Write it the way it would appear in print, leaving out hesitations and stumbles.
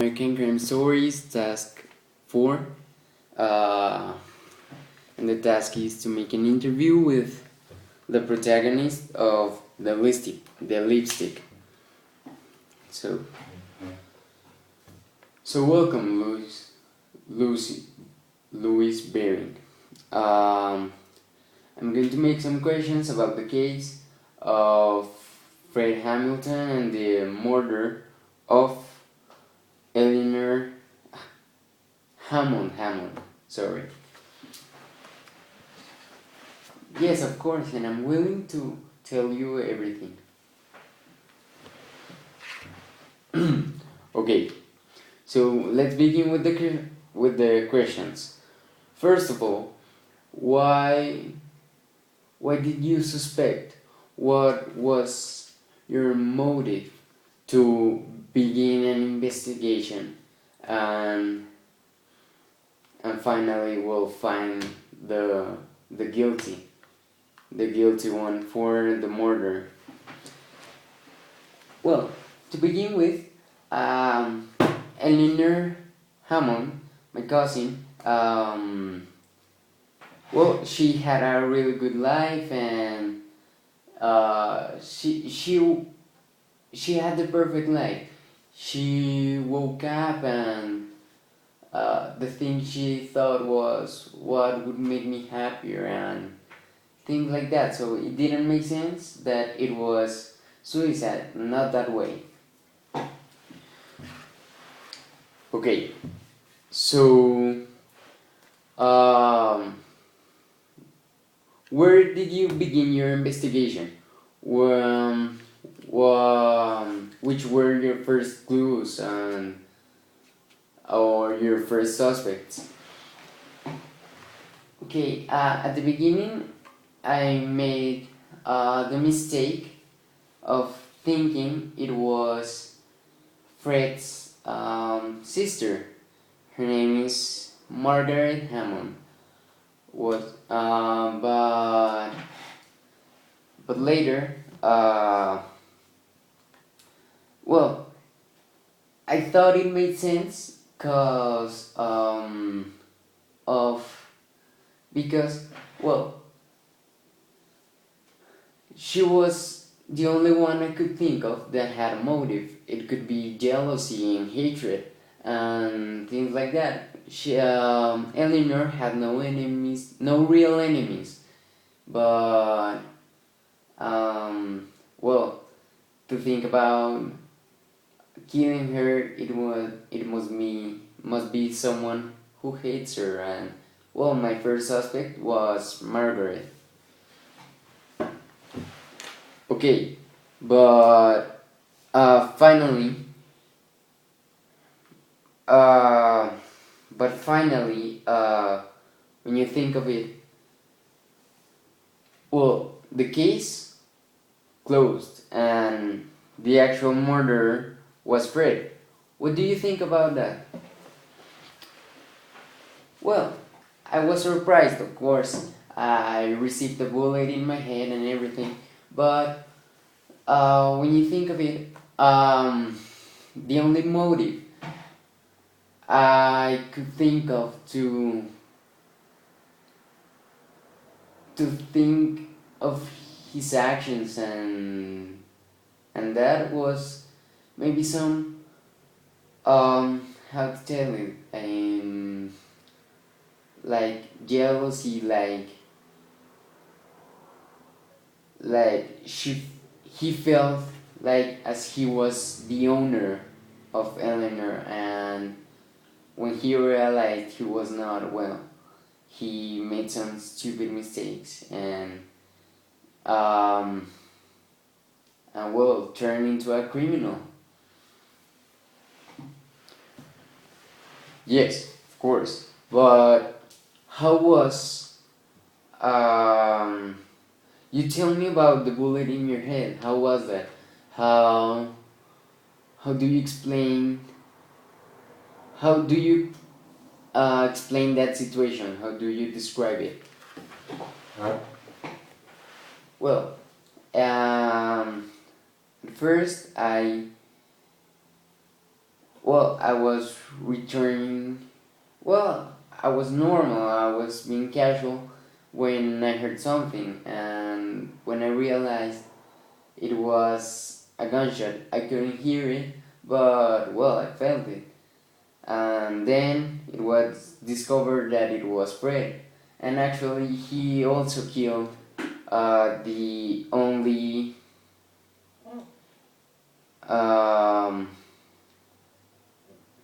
American Crime Stories, task 4. And the task is to make an interview with the protagonist of the lipstick. So welcome, Louis Bering. I'm going to make some questions about the case of Fred Hamilton and the murder of Eleanor Hammond. Sorry. Yes, of course, and I'm willing to tell you everything. Okay, so let's begin with the questions. First of all, why did you suspect? What was your motive to begin an investigation and finally we'll find the guilty one for the murder? Well, to begin with, Eleanor Hammond, my cousin, well, she had a really good life, and she had the perfect life. She woke up and the thing she thought was what would make me happier and things like that. So it didn't make sense that it was suicide, not that way. Okay, so where did you begin your investigation? Which were your first clues or your first suspects? Okay, at the beginning, I made the mistake of thinking it was Fred's sister. Her name is Margaret Hammond. But later, well, I thought it made sense because she was the only one I could think of that had a motive. It could be jealousy and hatred and things like that. Eleanor had no enemies, no real enemies, but well, to think about killing her, it must be someone who hates her, and well, my first suspect was Margaret. Okay, but finally, when you think of it, well, the case closed and the actual murderer was Fred. What do you think about that? Well, I was surprised, of course. I received a bullet in my head and everything, but when you think of it, the only motive I could think of to think of his actions and that was maybe some how to tell it, like jealousy, like he felt like as he was the owner of Eleanor, and when he realized he was not, well, he made some stupid mistakes and well, turned into a criminal. Yes, of course. But how was you tell me about the bullet in your head? How was that? How do you explain? How do you explain that situation? How do you describe it? Well, first well, I was returning. Well, I was normal. I was being casual when I heard something, and when I realized it was a gunshot, I couldn't hear it, but well, I felt it. And then it was discovered that it was Fred. And actually, he also killed the only um,